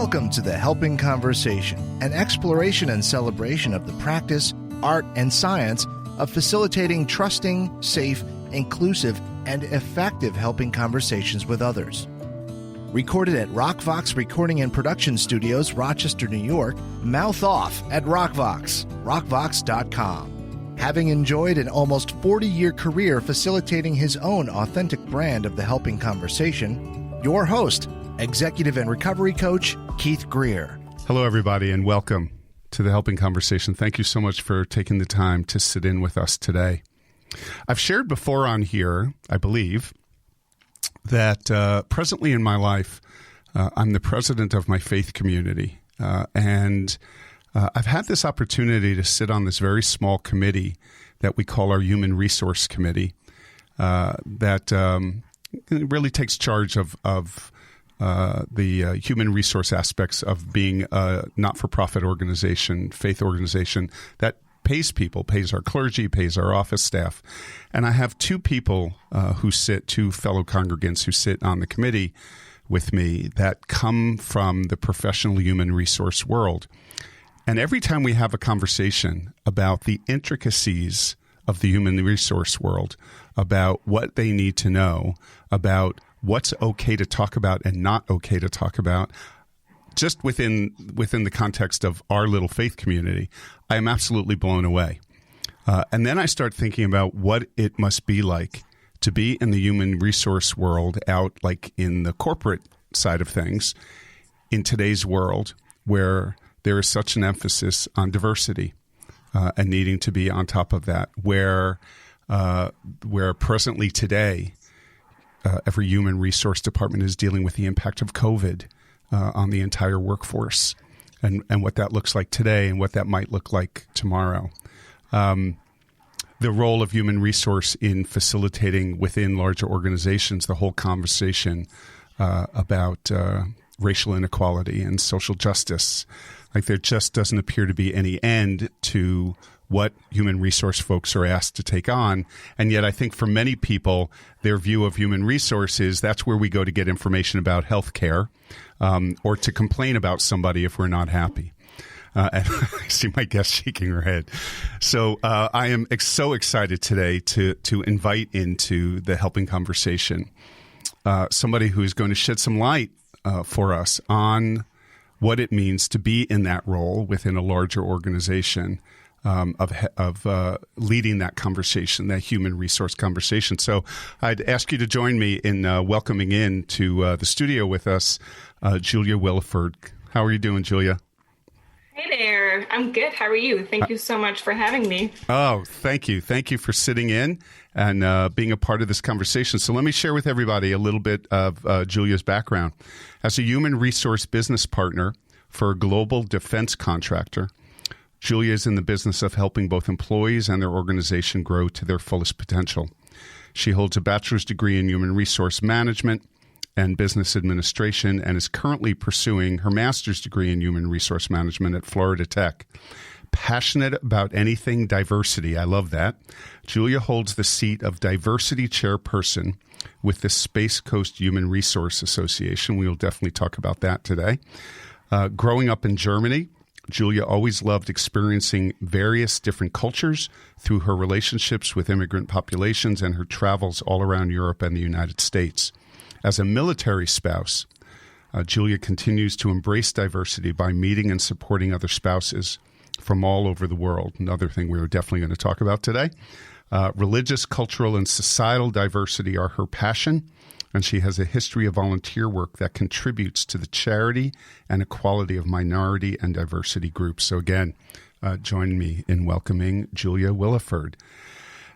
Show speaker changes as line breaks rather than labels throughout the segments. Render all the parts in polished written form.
Welcome to the Helping Conversation, an exploration and celebration of the practice, art, and science of facilitating trusting, safe, inclusive, and effective helping conversations with others. Recorded at RockVox Recording and Production Studios, Rochester, New York. Mouth off at RockVox, rockvox.com. Having enjoyed an almost 40-year career facilitating his own authentic brand of the helping conversation, your host, Executive and Recovery Coach, Keith Greer.
Hello, everybody, and welcome to the Helping Conversation. Thank you so much for taking the time to sit in with us today. I've shared before on here, I believe, that presently in my life, I'm the president of my faith community. And I've had this opportunity to sit on this very small committee that we call our Human Resource Committee that really takes charge of the human resource aspects of being a not-for-profit organization, faith organization that pays people, pays our clergy, pays our office staff. And I have two people two fellow congregants who sit on the committee with me that come from the professional human resource world. And every time we have a conversation about the intricacies of the human resource world, about what they need to know, about what's okay to talk about and not okay to talk about, just within the context of our little faith community, I am absolutely blown away. And then I start thinking about what it must be like to be in the human resource world out like in the corporate side of things in today's world where there is such an emphasis on diversity and needing to be on top of that, where presently today, every human resource department is dealing with the impact of COVID on the entire workforce and what that looks like today and what that might look like tomorrow. The role of human resource in facilitating within larger organizations, the whole conversation about racial inequality and social justice. Like there just doesn't appear to be any end to what human resource folks are asked to take on. And yet I think for many people, their view of human resources, that's where we go to get information about healthcare or to complain about somebody if we're not happy. And I see my guest shaking her head. So I am so excited today to invite into the Helping Conversation somebody who is going to shed some light for us on what it means to be in that role within a larger organization. Of leading that conversation, that human resource conversation. So I'd ask you to join me in welcoming in to the studio with us, Julia Williford. How are you doing, Julia?
Hey there. I'm good. How are you? Thank you so much for having me.
Oh, thank you. Thank you for sitting in and being a part of this conversation. So let me share with everybody a little bit of Julia's background. As a human resource business partner for a global defense contractor, Julia is in the business of helping both employees and their organization grow to their fullest potential. She holds a bachelor's degree in human resource management and business administration and is currently pursuing her master's degree in human resource management at Florida Tech. Passionate about anything diversity, I love that. Julia holds the seat of Diversity Chairperson with the Space Coast Human Resource Association. We will definitely talk about that today. Growing up in Germany, Julia always loved experiencing various different cultures through her relationships with immigrant populations and her travels all around Europe and the United States. As a military spouse, Julia continues to embrace diversity by meeting and supporting other spouses from all over the world. Another thing we're definitely going to talk about today. Religious, cultural, and societal diversity are her passion, and she has a history of volunteer work that contributes to the charity and equality of minority and diversity groups. So again, join me in welcoming Julia Williford.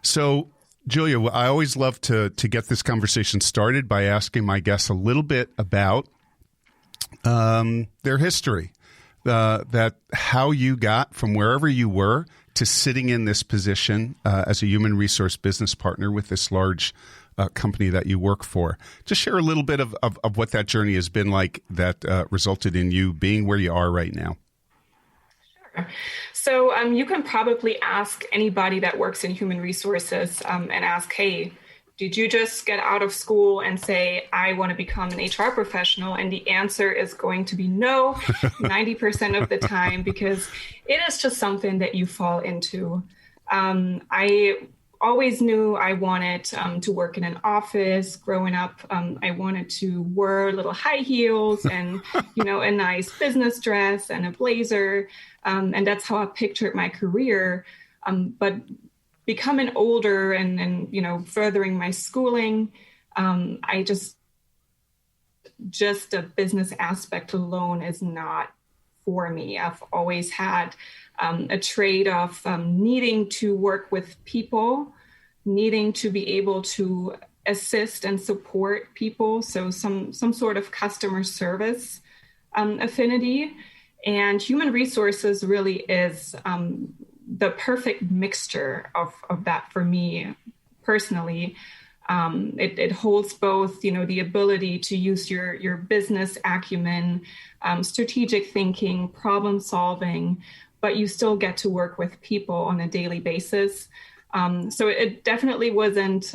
So, Julia, I always love to get this conversation started by asking my guests a little bit about their history, that how you got from wherever you were to sitting in this position as a human resource business partner with this large company that you work for. Just share a little bit of what that journey has been like that resulted in you being where you are right now.
Sure. So you can probably ask anybody that works in human resources and ask, hey, did you just get out of school and say, I want to become an HR professional? And the answer is going to be no, 90% of the time, because it is just something that you fall into. I always knew I wanted to work in an office. Growing up, I wanted to wear little high heels and, a nice business dress and a blazer. And that's how I pictured my career. But becoming older and furthering my schooling, I just the business aspect alone is not for me. I've always had a trait of needing to work with people, needing to be able to assist and support people. So some sort of customer service affinity. And human resources really is the perfect mixture of that for me personally. It holds both, the ability to use your business acumen, strategic thinking, problem solving, but you still get to work with people on a daily basis. So it definitely wasn't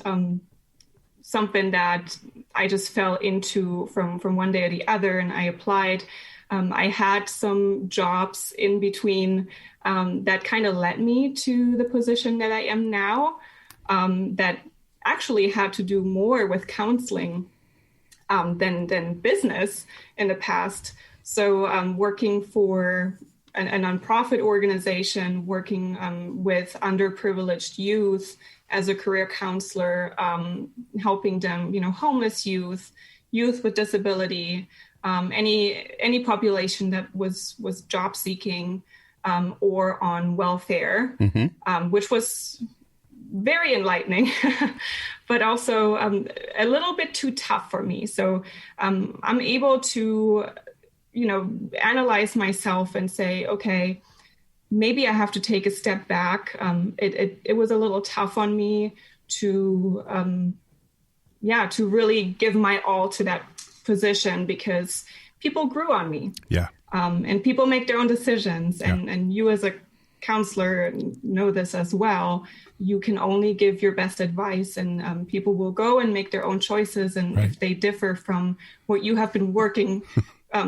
something that I just fell into from one day or the other, and I applied. I had some jobs in between that kind of led me to the position that I am now, that actually had to do more with counseling than business in the past. So working for a nonprofit organization, working with underprivileged youth as a career counselor, helping them, homeless youth with disability, any population that was job seeking or on welfare, which was very enlightening, but also a little bit too tough for me. So I'm able to, analyze myself and say, okay, maybe I have to take a step back. It was a little tough on me to really give my all to that position, because people grew on me. Yeah. And people make their own decisions. And you as a counselor know this as well. You can only give your best advice, and people will go and make their own choices. And if they differ from what you have been working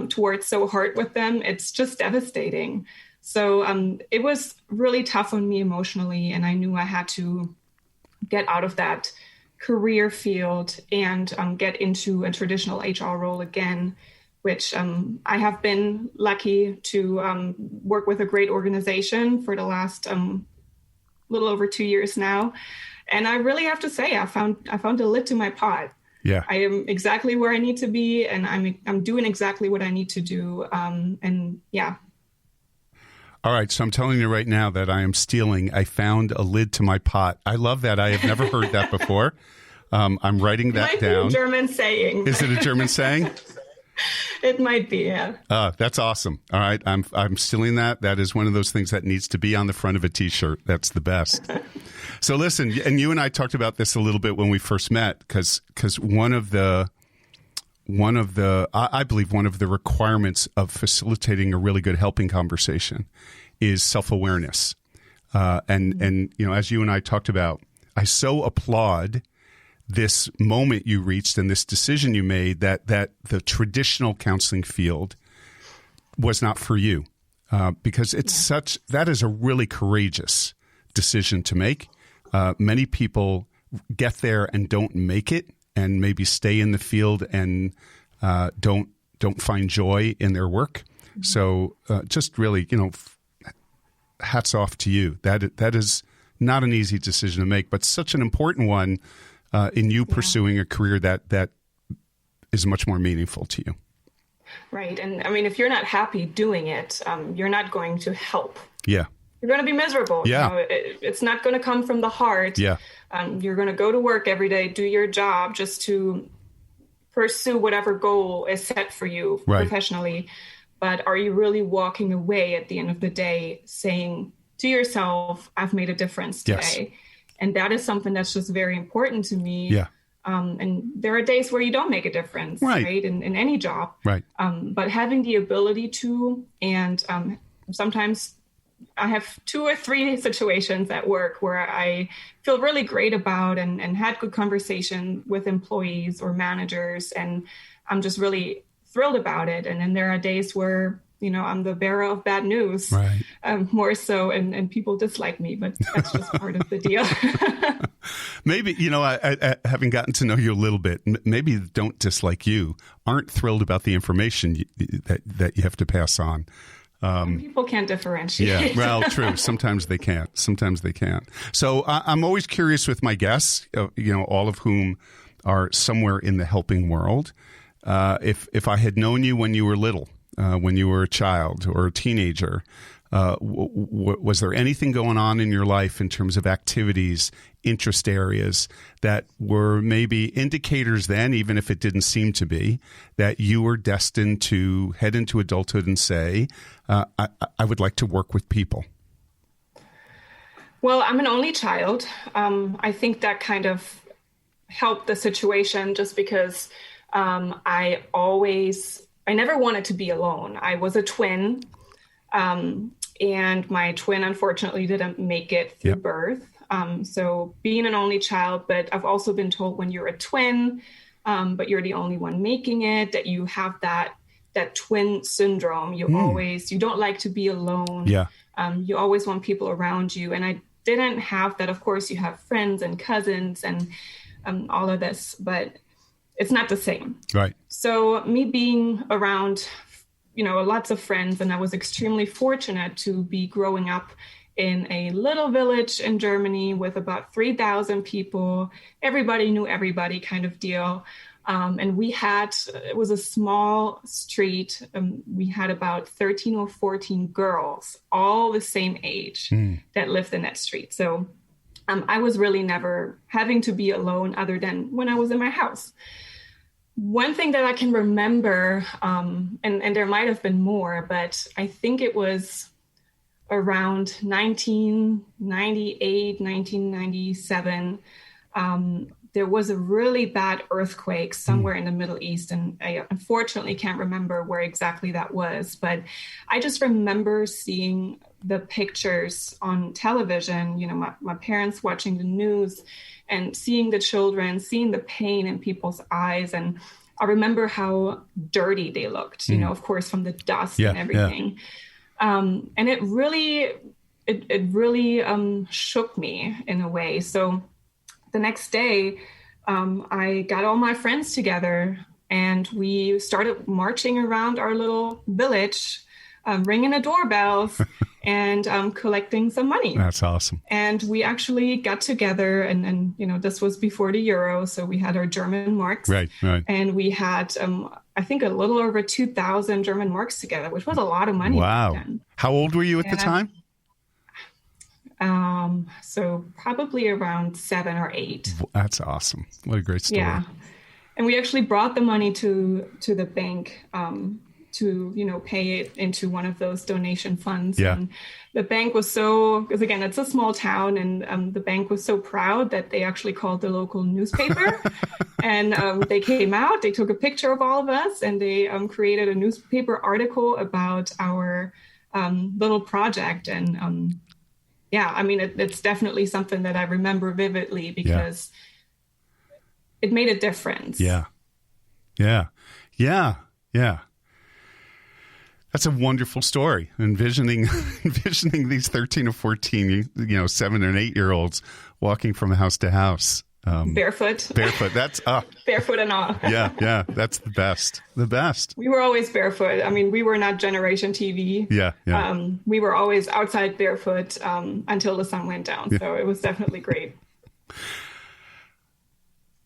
towards so hard with them, it's just devastating. So it was really tough on me emotionally. And I knew I had to get out of that career field and get into a traditional HR role again, which I have been lucky to work with a great organization for the last little over 2 years now. And I really have to say, I found a lid to my pot. Yeah, I am exactly where I need to be, and I'm doing exactly what I need to do. And yeah.
All right, so I'm telling you right now that I am stealing. I found a lid to my pot. I love that. I have never heard that before. I'm writing that down.
It might be a German saying.
Is it a German saying?
It might be, yeah.
That's awesome. All right, I'm stealing that. That is one of those things that needs to be on the front of a T-shirt. That's the best. So listen, and you and I talked about this a little bit when we first met, because one of the I believe one of the requirements of facilitating a really good helping conversation is self-awareness. And as you and I talked about, I so applaud this moment you reached and this decision you made that the traditional counseling field was not for you, because that is a really courageous decision to make. Many people get there and don't make it, and maybe stay in the field and don't find joy in their work. So just really, hats off to you. That is not an easy decision to make, but such an important one in you pursuing a career that is much more meaningful to you.
Right. And I mean, if you're not happy doing it, you're not going to help.
Yeah.
You're going to be miserable.
Yeah.
It's not going to come from the heart. Yeah. You're going to go to work every day, do your job just to pursue whatever goal is set for you professionally. But are you really walking away at the end of the day saying to yourself, I've made a difference today? Yes. And that is something that's just very important to me. Yeah. And there are days where you don't make a difference, right? In any job. Right. But having the ability to, and sometimes I have 2 or 3 situations at work where I feel really great about and had good conversation with employees or managers, and I'm just really thrilled about it. And then there are days where, I'm the bearer of bad news,
right.
More so, and people dislike me, but that's just part of the deal.
Maybe, I having gotten to know you a little bit, maybe don't dislike you, aren't thrilled about the information that you have to pass on.
People can't differentiate.
Yeah, well, true. Sometimes they can't. So I'm always curious with my guests, all of whom are somewhere in the helping world. If I had known you when you were little, when you were a child or a teenager, was there anything going on in your life in terms of activities, interest areas that were maybe indicators then, even if it didn't seem to be, that you were destined to head into adulthood and say, I would like to work with people?
Well, I'm an only child. I think that kind of helped the situation just because I never wanted to be alone. I was a twin. And my twin, unfortunately, didn't make it through birth. So being an only child, but I've also been told when you're a twin, but you're the only one making it, that you have that twin syndrome. You don't like to be alone. Yeah. You always want people around you. And I didn't have that. Of course, you have friends and cousins and all of this, but it's not the same. Right. So me being around lots of friends. And I was extremely fortunate to be growing up in a little village in Germany with about 3,000 people. Everybody knew everybody kind of deal. And it was a small street. We had about 13 or 14 girls, all the same age that lived in that street. So I was really never having to be alone other than when I was in my house. One thing that I can remember, and there might have been more, but I think it was around 1998, 1997, there was a really bad earthquake somewhere in the Middle East. And I unfortunately can't remember where exactly that was, but I just remember seeing the pictures on television, my parents watching the news and seeing the children, seeing the pain in people's eyes. And I remember how dirty they looked, of course, from the dust and everything. Yeah. And it really shook me in a way. So the next day, I got all my friends together and we started marching around our little village, ringing the doorbells and collecting some money.
That's awesome.
And we actually got together and this was before the euro. So we had our German marks. Right. And we had, I think, a little over 2,000 German marks together, which was a lot of money.
Wow. How old were you at the time?
So probably around 7 or 8.
That's awesome. What a great story. Yeah.
And we actually brought the money to the bank, to, pay it into one of those donation funds. Yeah. And the bank was because again, it's a small town, and the bank was so proud that they actually called the local newspaper and they came out, they took a picture of all of us, and they created a newspaper article about our little project. And it's definitely something that I remember vividly because it made a difference. Yeah. That's a wonderful story. Envisioning these 13 or 14, 7 and 8-year-olds walking from house to house. Barefoot. That's barefoot and all. Yeah. That's the best. We were always barefoot. I mean, we were not Generation TV. Yeah. We were always outside barefoot until the sun went down. So it was definitely great.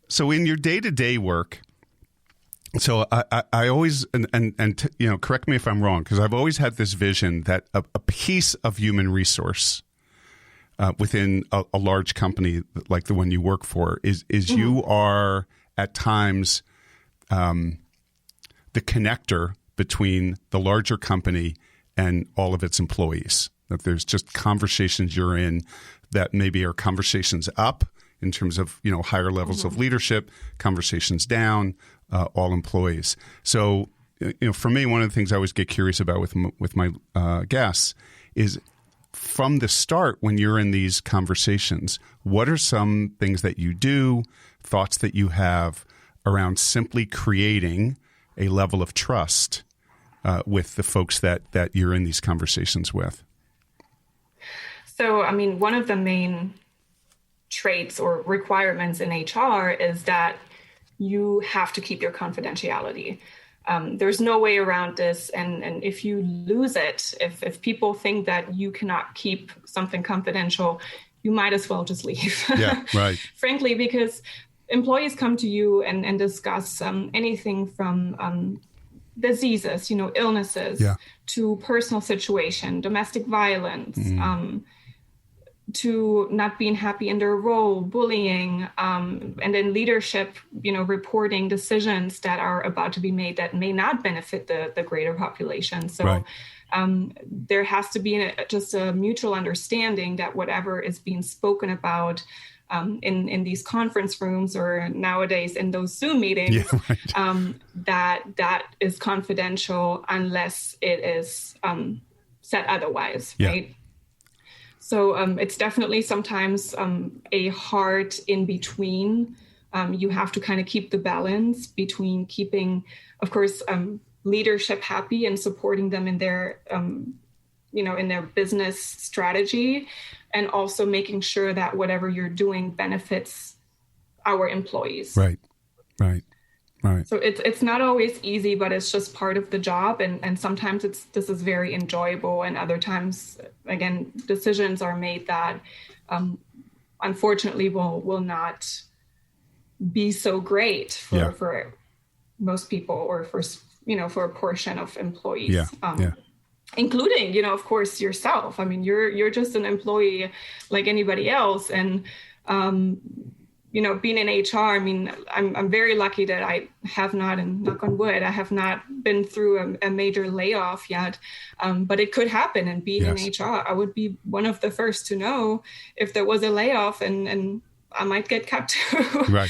So in your day-to-day work, so I always, and correct me if I'm wrong, because I've always had this vision that a piece of human resource within a large company like the one you work for is you are at times the connector between the larger company and all of its employees. That there's just conversations you're in that maybe are conversations up in terms of higher levels of leadership, conversations down, all employees. So for me, one of the things I always get curious about with my guests is
from the start, when you're in these conversations, what are some things that you do, thoughts that you have around simply creating a level of trust with the folks that you're in these conversations with?
So, I mean, one of the main traits or requirements in HR is that you have to keep your confidentiality. There's no way around this. And if you lose it, if people think that you cannot keep something confidential, you might as well just leave.
Yeah, right.
Frankly, because employees come to you and discuss anything from diseases, illnesses, to personal situation, domestic violence, to not being happy in their role, bullying, and then leadership, reporting decisions that are about to be made that may not benefit the greater population. So there has to be just a mutual understanding that whatever is being spoken about in these conference rooms or nowadays in those Zoom meetings, that is confidential unless it is said otherwise, right? So it's definitely sometimes a hard in between. You have to kind of keep the balance between keeping, of course, leadership happy and supporting them in their, in their business strategy, and also making sure that whatever you're doing benefits our employees.
Right.
So it's not always easy, but it's just part of the job. And sometimes this is very enjoyable. And other times, again, decisions are made that unfortunately will not be so great for most people or for a portion of employees. Including, of course, yourself. I mean, you're just an employee like anybody else. And being in HR, I mean, I'm very lucky that I have not, and knock on wood, I have not been through a major layoff yet. But it could happen. And being in HR, I would be one of the first to know if there was a layoff, and I might get cut too. Right.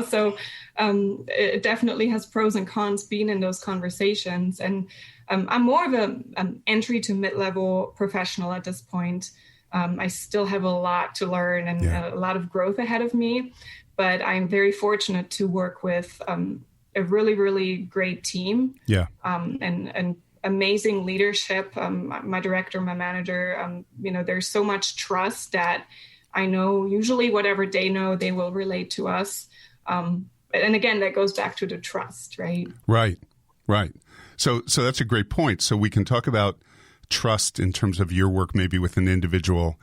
So it definitely has pros and cons being in those conversations. And I'm more of an entry to mid-level professional at this point. I still have a lot to learn and a lot of growth ahead of me, but I'm very fortunate to work with a really, really great team. And amazing leadership. My director, my manager, there's so much trust that I know usually whatever they know, they will relate to us. And again, that goes back to the trust, right?
Right. So that's a great point. So we can talk about trust in terms of your work maybe with an individual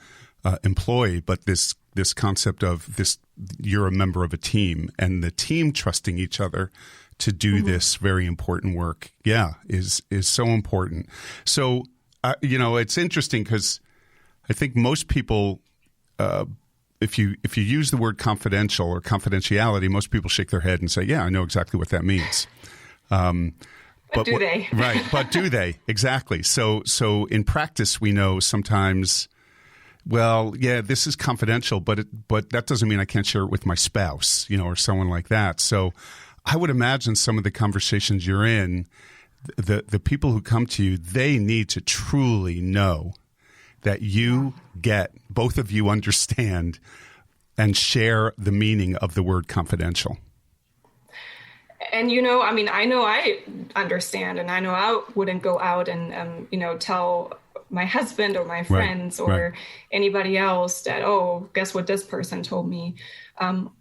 employee, but this concept of this, you're a member of a team, and the team trusting each other to do this very important work, is so important. So, it's interesting because I think most people, if you use the word confidential or confidentiality, most people shake their head and say, I know exactly what that means.
But do they?
Right. But do they? Exactly. So in practice, we know sometimes, this is confidential, but that doesn't mean I can't share it with my spouse, or someone like that. So I would imagine some of the conversations you're in, the people who come to you, they need to truly know that you get, both of you understand and share the meaning of the word confidential.
And, I know I understand, and I know I wouldn't go out and, tell my husband or my friends or anybody else that, guess what this person told me. I'm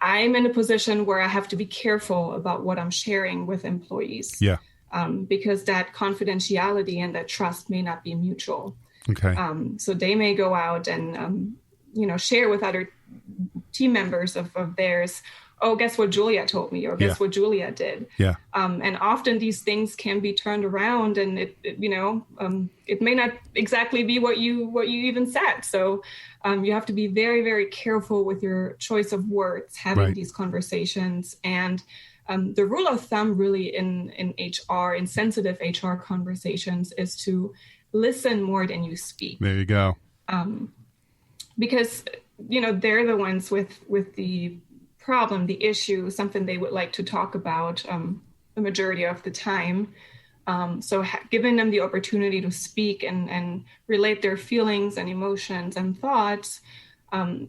in a position where I have to be careful about what I'm sharing with employees. Because that confidentiality and that trust may not be mutual.
Okay.
So they may go out and, share with other team members of theirs, guess what Julia told me, or guess what Julia did. And often these things can be turned around, and it may not exactly be what you even said. So you have to be very, very careful with your choice of words, having these conversations. And the rule of thumb really in HR, in sensitive HR conversations, is to listen more than you speak.
There you go.
Because, they're the ones with the problem, the issue, something they would like to talk about the majority of the time. So giving them the opportunity to speak and relate their feelings and emotions and thoughts,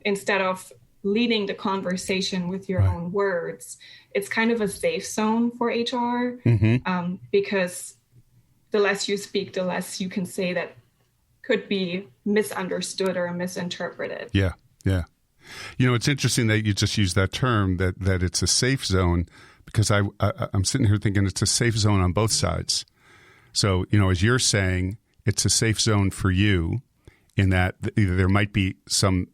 instead of leading the conversation with your own words, it's kind of a safe zone for HR, because the less you speak, the less you can say that could be misunderstood or misinterpreted.
Yeah, yeah. It's interesting that you just used that term, that it's a safe zone, because I'm sitting here thinking it's a safe zone on both sides. So, as you're saying, it's a safe zone for you in that there might be some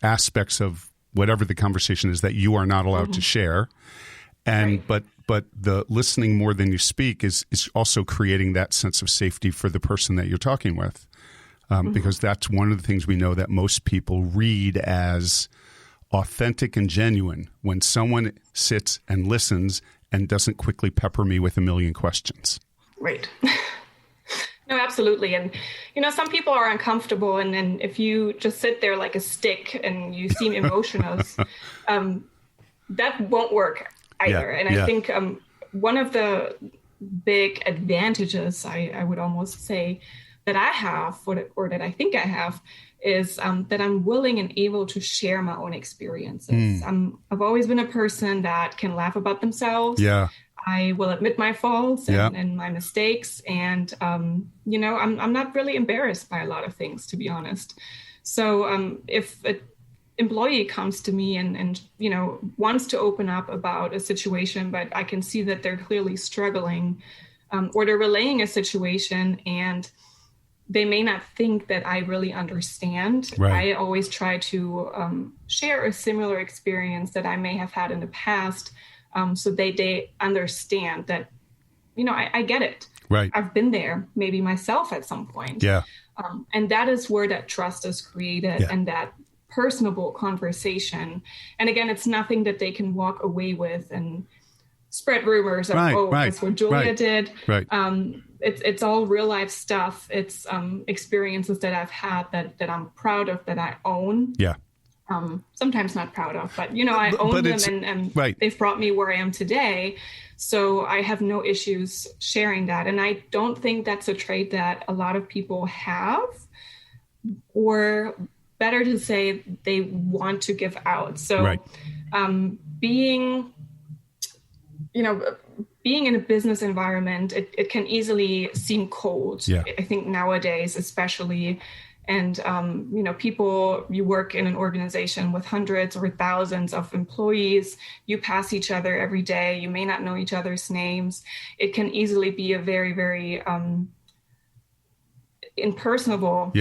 aspects of whatever the conversation is that you are not allowed to share. And but the listening more than you speak is also creating that sense of safety for the person that you're talking with. Because that's one of the things we know that most people read as authentic and genuine when someone sits and listens and doesn't quickly pepper me with a million questions.
Right. No, absolutely. And, some people are uncomfortable. And then if you just sit there like a stick and you seem emotionless, that won't work either. And I think one of the big advantages, I would almost say, that I have, or that I think I have, is that I'm willing and able to share my own experiences. I've always been a person that can laugh about themselves. Yeah. I will admit my faults and my mistakes. And, I'm not really embarrassed by a lot of things, to be honest. So if an employee comes to me and wants to open up about a situation, but I can see that they're clearly struggling, or they're relaying a situation and they may not think that I really understand. I always try to share a similar experience that I may have had in the past, so they understand that, I get it. Right. I've been there, maybe myself at some point. Yeah. And that is where that trust is created and that personable conversation. And again, it's nothing that they can walk away with and spread rumors of, that's what Julia did. Right. It's all real life stuff. It's experiences that I've had that I'm proud of, that I own. Yeah. Sometimes not proud of, but I own them and they've brought me where I am today. So I have no issues sharing that. And I don't think that's a trait that a lot of people have, or better to say they want to give out. So being in a business environment, it can easily seem cold. Yeah. I think nowadays, especially. And, people, you work in an organization with hundreds or thousands of employees. You pass each other every day. You may not know each other's names. It can easily be a very, very impersonable,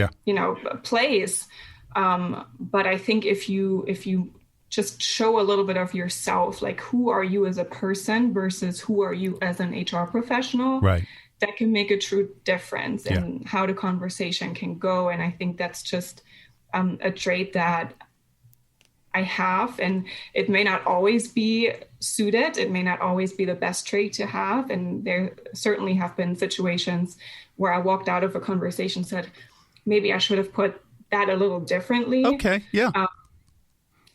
place. But I think if you just show a little bit of yourself, like who are you as a person versus who are you as an HR professional, that can make a true difference in how the conversation can go. And I think that's just a trait that I have, and it may not always be suited. It may not always be the best trait to have. And there certainly have been situations where I walked out of a conversation and said, maybe I should have put that a little differently. Okay. Yeah.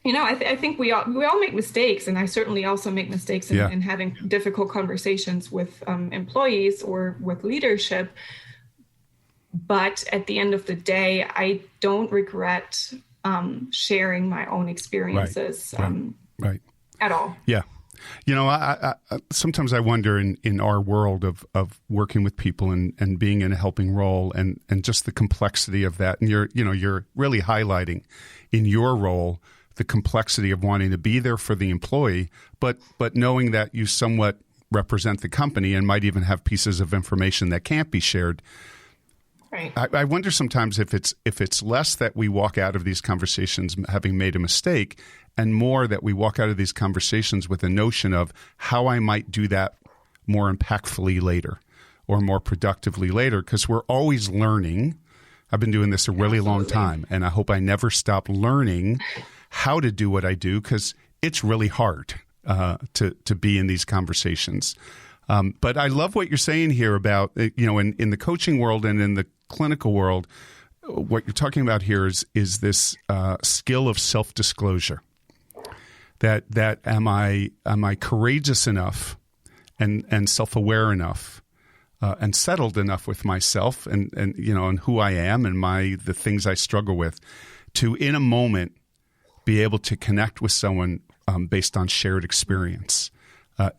I think we all make mistakes, and I certainly also make mistakes in having difficult conversations with employees or with leadership. But at the end of the day, I don't regret sharing my own experiences at all. Yeah.
I sometimes I wonder in our world of working with people and being in a helping role and just the complexity of that. And you're really highlighting in your role the complexity of wanting to be there for the employee, but knowing that you somewhat represent the company and might even have pieces of information that can't be shared. Right. I wonder sometimes if it's less that we walk out of these conversations having made a mistake, and more that we walk out of these conversations with a notion of how I might do that more impactfully later or more productively later, because we're always learning. I've been doing this a really long time, and I hope I never stop learning how to do what I do, because it's really hard to be in these conversations. But I love what you're saying here about, in the coaching world and in the clinical world, what you're talking about here is this skill of self-disclosure. That am I courageous enough and self-aware enough and settled enough with myself and and who I am and the things I struggle with, to in a moment be able to connect with someone based on shared experience.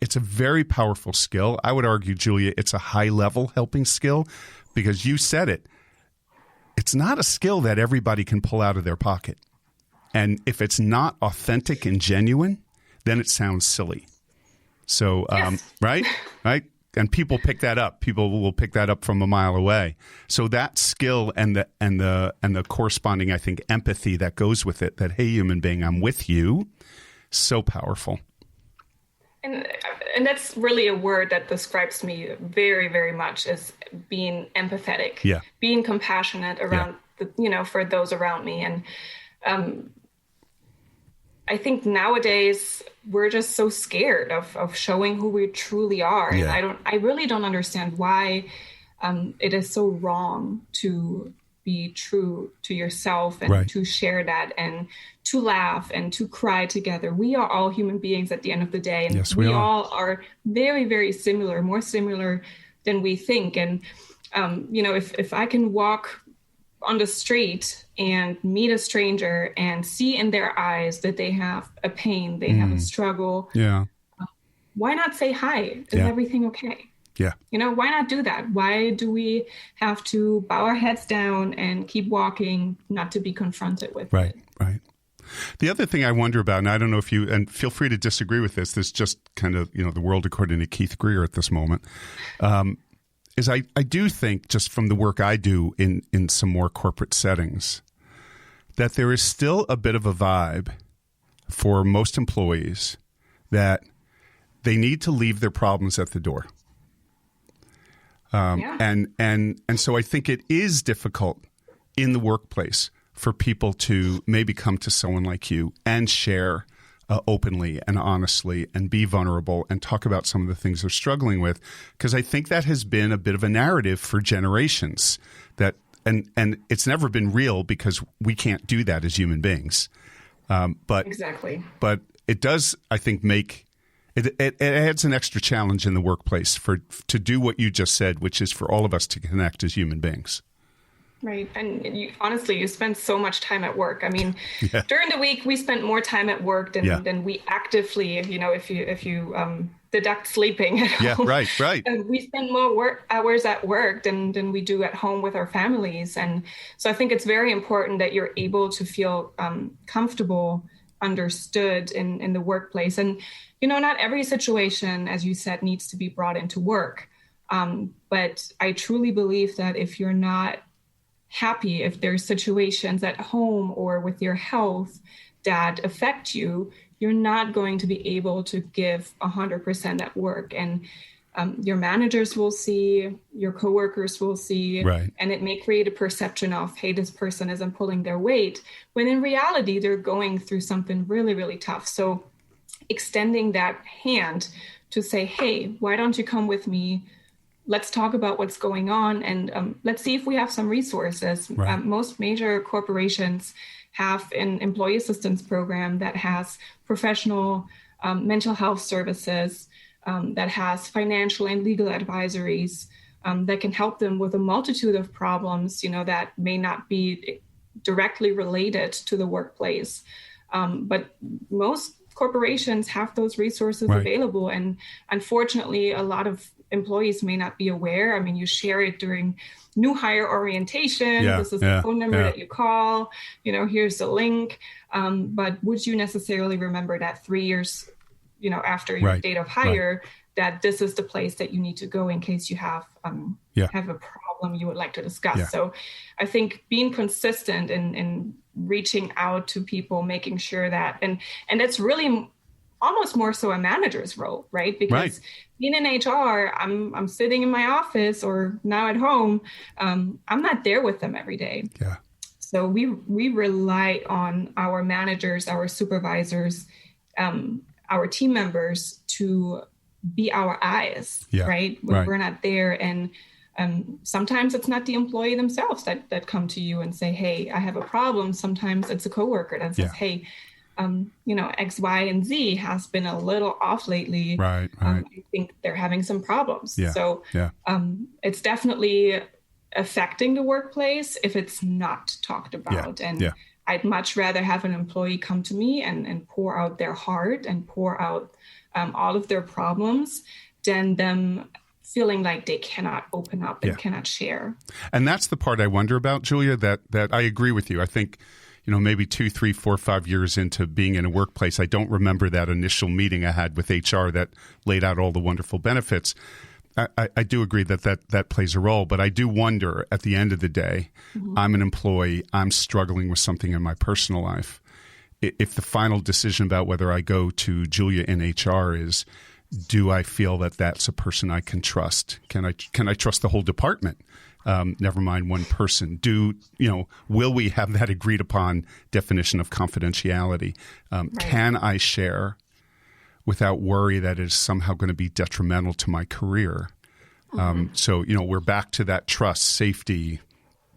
It's a very powerful skill. I would argue, Julia, it's a high-level helping skill, because you said it. It's not a skill that everybody can pull out of their pocket. And if it's not authentic and genuine, then it sounds silly. So,
Yes.
Right? And people pick that up. People will pick that up from a mile away. So that skill and the corresponding, I think, empathy that goes with it, that, hey, human being, I'm with you, so powerful.
And that's really a word that describes me very, very much, as being empathetic, being compassionate around, for those around me. And I think nowadays we're just so scared of showing who we truly are.
Yeah.
And I really don't understand why it is so wrong to be true to yourself and to share that and to laugh and to cry together. We are all human beings at the end of the day. And
yes,
we all are very, very similar, more similar than we think. And, if I can walk on the street and meet a stranger and see in their eyes that they have a pain, they have a struggle.
Yeah.
Why not say hi? Is everything okay?
Yeah.
Why not do that? Why do we have to bow our heads down and keep walking, not to be confronted with it?
Right. The other thing I wonder about, and I don't know if you, and feel free to disagree with this is just kind of, the world according to Keith Greer at this moment, is I do think, just from the work I do in some more corporate settings, that there is still a bit of a vibe for most employees that they need to leave their problems at the door. And so I think it is difficult in the workplace for people to maybe come to someone like you and share openly and honestly and be vulnerable and talk about some of the things they're struggling with, because I think that has been a bit of a narrative for generations, that and it's never been real because we can't do that as human beings. But it does, I think, make it adds an extra challenge in the workplace to do what you just said, which is for all of us to connect as human beings.
Right. And you spend so much time at work. I mean, during the week, we spend more time at work than we actively, if you deduct sleeping at home.
Yeah, right.
And we spend more hours at work than we do at home with our families. And so I think it's very important that you're able to feel comfortable, understood in the workplace. And, not every situation, as you said, needs to be brought into work. But I truly believe that if you're not happy, if there's situations at home or with your health that affect you, you're not going to be able to give 100% at work. And your managers will see, your coworkers will see, and it may create a perception of, hey, this person isn't pulling their weight, when in reality, they're going through something really, really tough. So extending that hand to say, hey, why don't you come with me? Let's talk about what's going on, and let's see if we have some resources. Most major corporations have an employee assistance program that has professional mental health services, that has financial and legal advisories, that can help them with a multitude of problems, that may not be directly related to the workplace. But most corporations have those resources available. And unfortunately, a lot of employees may not be aware. I mean, you share it during new hire orientation. This is the phone number that you call, here's the link. But would you necessarily remember that 3 years, after your date of hire, that this is the place that you need to go in case you have a problem you would like to discuss. So I think being consistent in reaching out to people, making sure that, and that's really almost more so a manager's role, right? Because being in HR, I'm sitting in my office or now at home. I'm not there with them every day. Yeah. So we rely on our managers, our supervisors, our team members to be our eyes, right? When we're not there. And sometimes it's not the employee themselves that come to you and say, hey, I have a problem. Sometimes it's a coworker that says, hey, X, Y, and Z has been a little off lately.
Right.
I think they're having some problems.
Yeah.
So it's definitely affecting the workplace if it's not talked about. And I'd much rather have an employee come to me and pour out their heart and pour out all of their problems than them feeling like they cannot open up and cannot share.
And that's the part I wonder about, Julia, that I agree with you. I think, maybe 2, 3, 4, 5 years into being in a workplace, I don't remember that initial meeting I had with HR that laid out all the wonderful benefits. I do agree that plays a role, but I do wonder at the end of the day, I'm an employee, I'm struggling with something in my personal life. If the final decision about whether I go to Julia in HR is, do I feel that that's a person I can trust? Can I trust the whole department? Never mind one person. Will we have that agreed upon definition of confidentiality? Can I share without worry that it is somehow going to be detrimental to my career? So, we're back to that trust, safety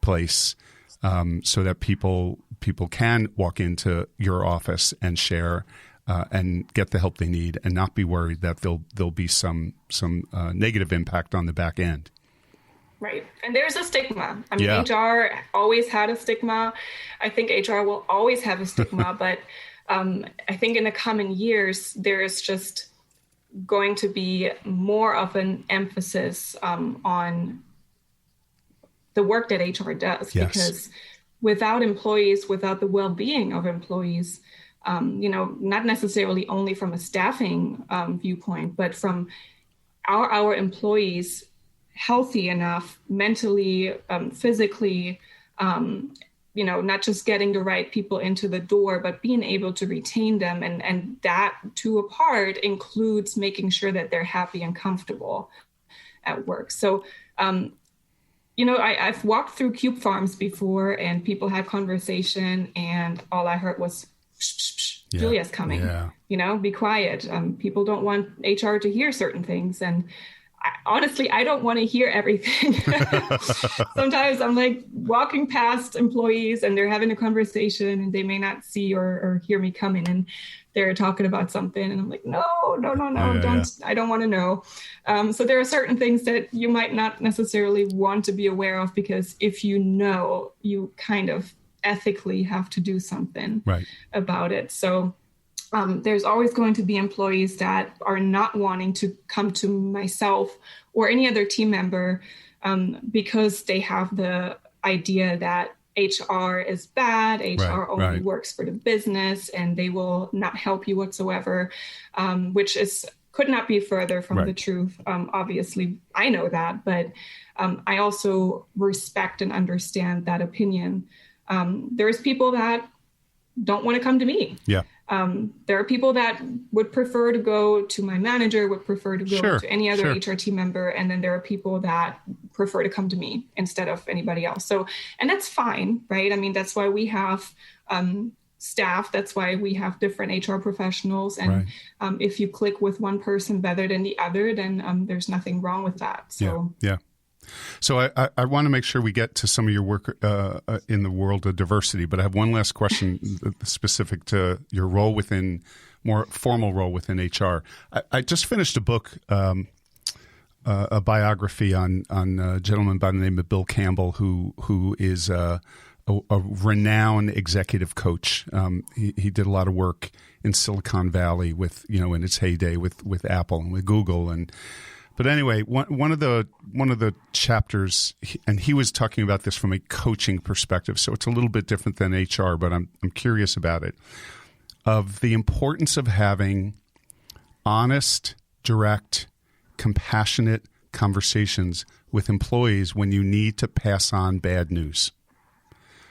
place, so that people can walk into your office and share and get the help they need and not be worried that there'll be some negative impact on the back end.
Right. And there's a stigma. I mean, HR always had a stigma. I think HR will always have a stigma, but I think in the coming years, there is just going to be more of an emphasis on the work that HR does. Yes. Because without employees, without the well-being of employees, not necessarily only from a staffing viewpoint, but from our employees healthy enough mentally, physically, not just getting the right people into the door, but being able to retain them. And that, to a part, includes making sure that they're happy and comfortable at work. So, I've walked through cube farms before and people had conversation and all I heard was, psh, psh, psh, Julia's coming, be quiet. People don't want HR to hear certain things. And honestly, I don't want to hear everything. Sometimes I'm like walking past employees and they're having a conversation and they may not see or hear me coming and they're talking about something. And I'm like, no, I don't want to know. So there are certain things that you might not necessarily want to be aware of because if you kind of ethically have to do something about it. So there's always going to be employees that are not wanting to come to myself or any other team member because they have the idea that HR is bad, HR only works for the business, and they will not help you whatsoever, which could not be further from the truth. Obviously, I know that, but I also respect and understand that opinion. There's people that don't want to come to me. Yeah. There are people that would prefer to go to my manager, would prefer to go to any other HR team member. And then there are people that prefer to come to me instead of anybody else. So, and that's fine, right? I mean, that's why we have staff. That's why we have different HR professionals. And if you click with one person better than the other, then there's nothing wrong with that. So,
So I want to make sure we get to some of your work in the world of diversity, but I have one last question specific to your role more formal role within HR. I just finished a book, a biography on a gentleman by the name of Bill Campbell, who is a renowned executive coach. He did a lot of work in Silicon Valley with, in its heyday with Apple and with Google But anyway, one of the chapters, and he was talking about this from a coaching perspective, so it's a little bit different than HR, but I'm curious about it, of the importance of having honest, direct, compassionate conversations with employees when you need to pass on bad news.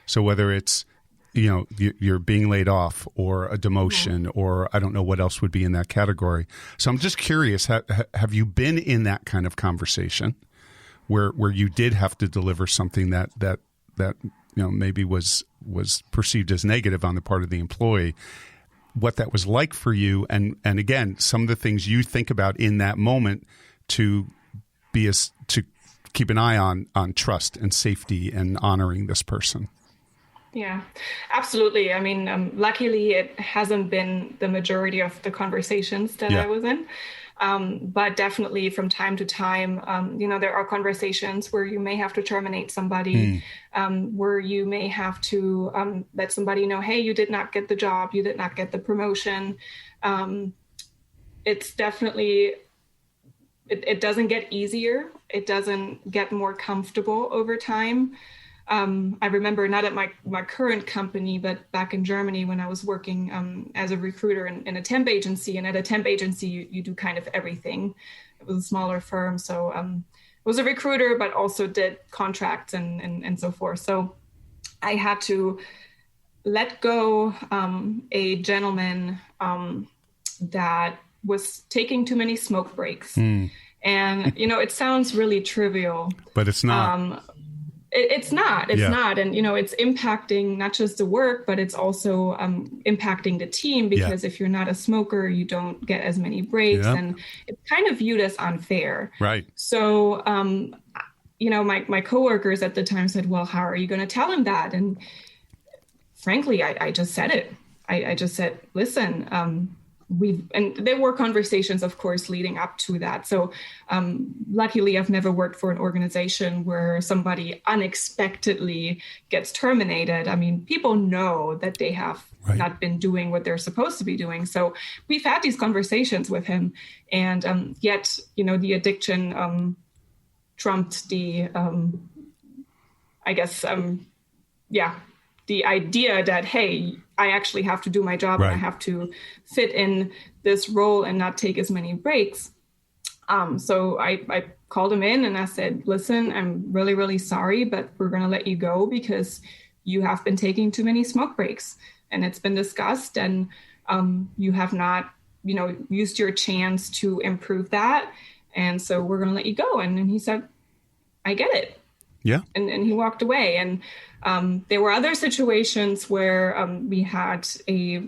So whether it's you're being laid off or a demotion or I don't know what else would be in that category. So I'm just curious, have you been in that kind of conversation where you did have to deliver something that maybe was perceived as negative on the part of the employee, what that was like for you, and again, some of the things you think about in that moment to keep an eye on trust and safety and honoring this person?
Yeah, absolutely. I mean, luckily, it hasn't been the majority of the conversations that I was in. But definitely from time to time, there are conversations where you may have to terminate somebody, where you may have to let somebody know, hey, you did not get the job, you did not get the promotion. It's definitely, it doesn't get easier. It doesn't get more comfortable over time. I remember not at my current company, but back in Germany when I was working as a recruiter in a temp agency. And at a temp agency, you do kind of everything. It was a smaller firm. So I was a recruiter, but also did contracts and so forth. So I had to let go a gentleman that was taking too many smoke breaks. And, it sounds really trivial.
But it's not.
It's not. And, it's impacting not just the work, but it's also impacting the team because if you're not a smoker, you don't get as many breaks. And it's kind of viewed as unfair.
Right.
So, my coworkers at the time said, well, how are you going to tell him that? And frankly, I just said it. I just said, listen, and there were conversations, of course, leading up to that. So luckily, I've never worked for an organization where somebody unexpectedly gets terminated. I mean, people know that they have not been doing what they're supposed to be doing. So we've had these conversations with him. And yet, the addiction trumped the, the idea that, hey, I actually have to do my job and I have to fit in this role and not take as many breaks. So I called him in and I said, listen, I'm really, really sorry, but we're going to let you go because you have been taking too many smoke breaks and it's been discussed and you have not, used your chance to improve that. And so we're going to let you go. And then he said, I get it.
Yeah.
And he walked away. And there were other situations where we had a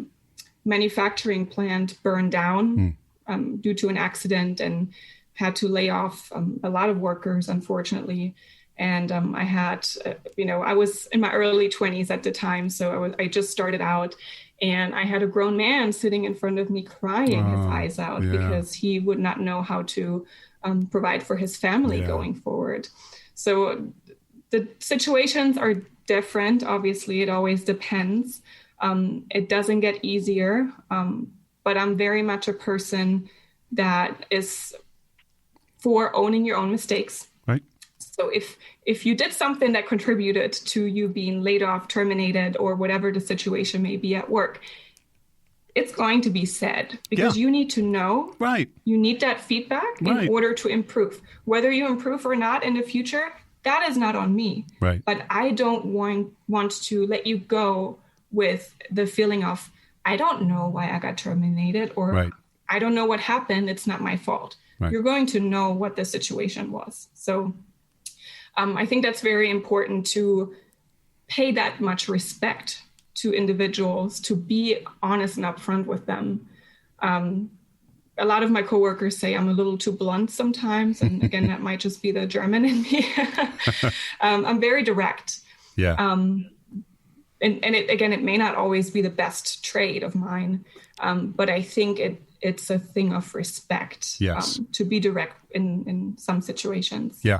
manufacturing plant burn down due to an accident and had to lay off a lot of workers, unfortunately. And I had, I was in my early 20s at the time. So I just started out and I had a grown man sitting in front of me crying his eyes out because he would not know how to provide for his family going forward. So the situations are different. Obviously, it always depends. It doesn't get easier, but I'm very much a person that is for owning your own mistakes.
Right.
So if you did something that contributed to you being laid off, terminated, or whatever the situation may be at work, it's going to be said because you need to know. Right. You need that feedback in order to improve. Whether you improve or not in the future, that is not on me. Right. But I don't want to let you go with the feeling of, I don't know why I got terminated or I don't know what happened. It's not my fault. Right. You're going to know what the situation was. So I think that's very important to pay that much respect to individuals, to be honest and upfront with them. A lot of my coworkers say I'm a little too blunt sometimes. And again, that might just be the German in me. I'm very direct. Yeah. And it may not always be the best trait of mine. But I think it's a thing of respect to be direct in some situations. Yeah.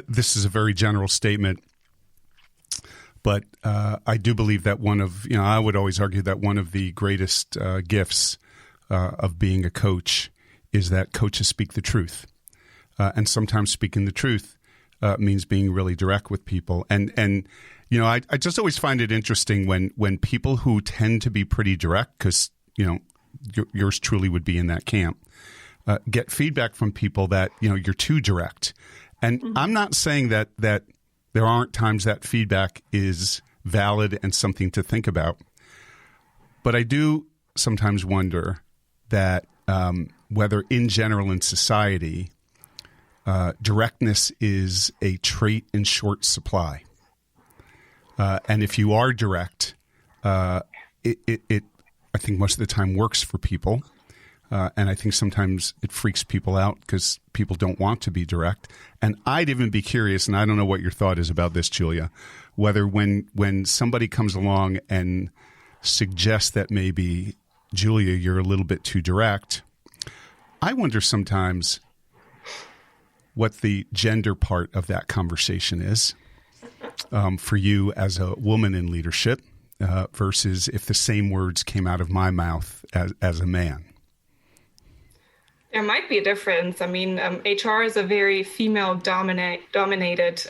This is a very general statement. But I do believe that I would always argue that one of the greatest gifts of being a coach is that coaches speak the truth. And sometimes speaking the truth means being really direct with people. And I just always find it interesting when people who tend to be pretty direct, because, yours truly would be in that camp, get feedback from people that, you're too direct. And I'm not saying that there aren't times that feedback is valid and something to think about. But I do sometimes wonder that whether in general in society, directness is a trait in short supply. And if you are direct, it I think most of the time works for people. And I think sometimes it freaks people out because people don't want to be direct. And I'd even be curious, and I don't know what your thought is about this, Julia, whether when somebody comes along and suggests that maybe, Julia, you're a little bit too direct, I wonder sometimes what the gender part of that conversation is for you as a woman in leadership versus if the same words came out of my mouth as a man.
There might be a difference. I mean, HR is a very female-dominated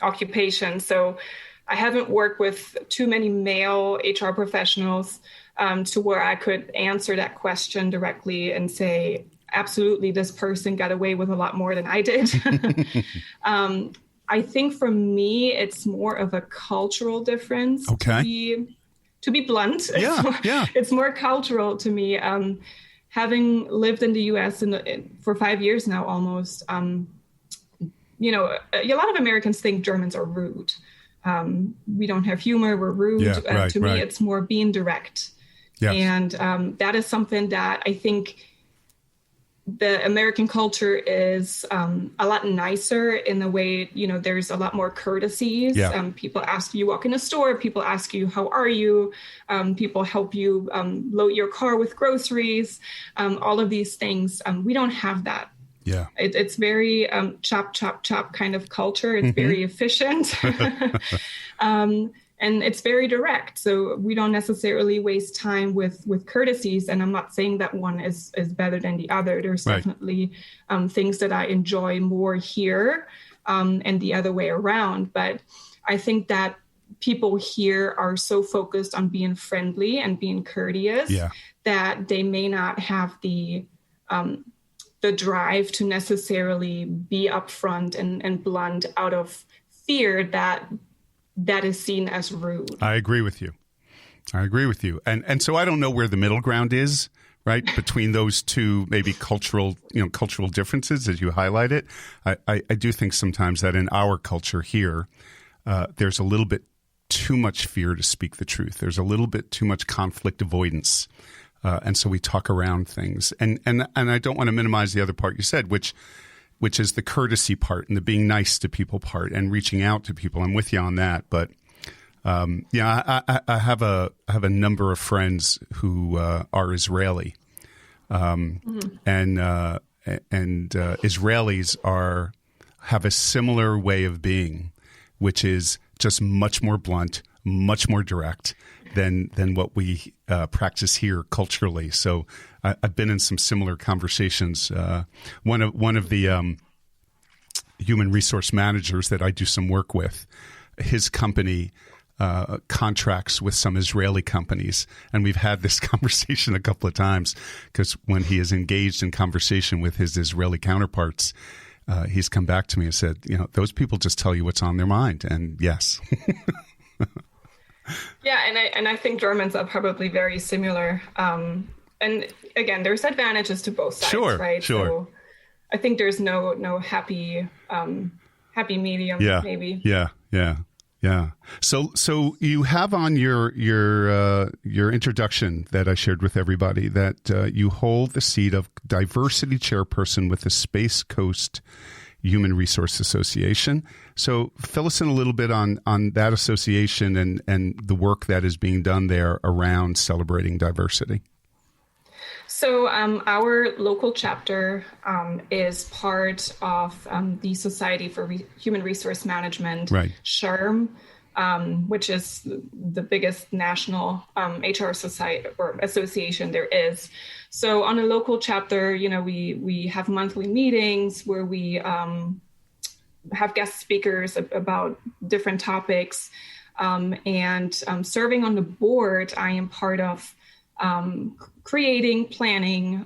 occupation. So I haven't worked with too many male HR professionals to where I could answer that question directly and say, absolutely, this person got away with a lot more than I did. I think for me, it's more of a cultural difference.
Okay.
To be blunt,
yeah.
It's more cultural to me. Having lived in the U.S. for 5 years now, almost, a lot of Americans think Germans are rude. We don't have humor. We're rude.
Yeah,
to me, it's more being direct.
Yes.
And that is something that I think the American culture is a lot nicer in the way, there's a lot more courtesies.
Yeah.
People ask you, walk in a store, people ask you, how are you? People help you load your car with groceries, all of these things. We don't have that.
Yeah.
It's very chop, chop, chop kind of culture. It's very efficient. And it's very direct. So we don't necessarily waste time with courtesies. And I'm not saying that one is better than the other. There's definitely things that I enjoy more here and the other way around. But I think that people here are so focused on being friendly and being courteous that they may not have the drive to necessarily be upfront and blunt out of fear that is seen as rude.
I agree with you. And so I don't know where the middle ground is, right? Between those two, maybe cultural differences as you highlight it. I do think sometimes that in our culture here, there's a little bit too much fear to speak the truth. There's a little bit too much conflict avoidance. And so we talk around things. And I don't want to minimize the other part you said, which is the courtesy part and the being nice to people part and reaching out to people. I'm with you on that. But I have a number of friends who are Israeli, and Israelis have a similar way of being, which is just much more blunt, much more direct than what we practice here culturally. So I've been in some similar conversations. One of the human resource managers that I do some work with, his company contracts with some Israeli companies, and we've had this conversation a couple of times because when he is engaged in conversation with his Israeli counterparts, he's come back to me and said, those people just tell you what's on their mind, and yes.
Yeah, and I think Germans are probably very similar. And again, there's advantages to both sides, right?
Sure.
So I think there's no happy medium, maybe.
Yeah. So you have on your introduction that I shared with everybody that you hold the seat of Diversity Chairperson with the Space Coast Human Resource Association. So fill us in a little bit on that association and the work that is being done there around celebrating diversity.
So our local chapter is part of the Society for Human Resource Management, SHRM, which is the biggest national HR society or association there is. So on a local chapter, we have monthly meetings where we have guest speakers about different topics. And serving on the board, I am part of planning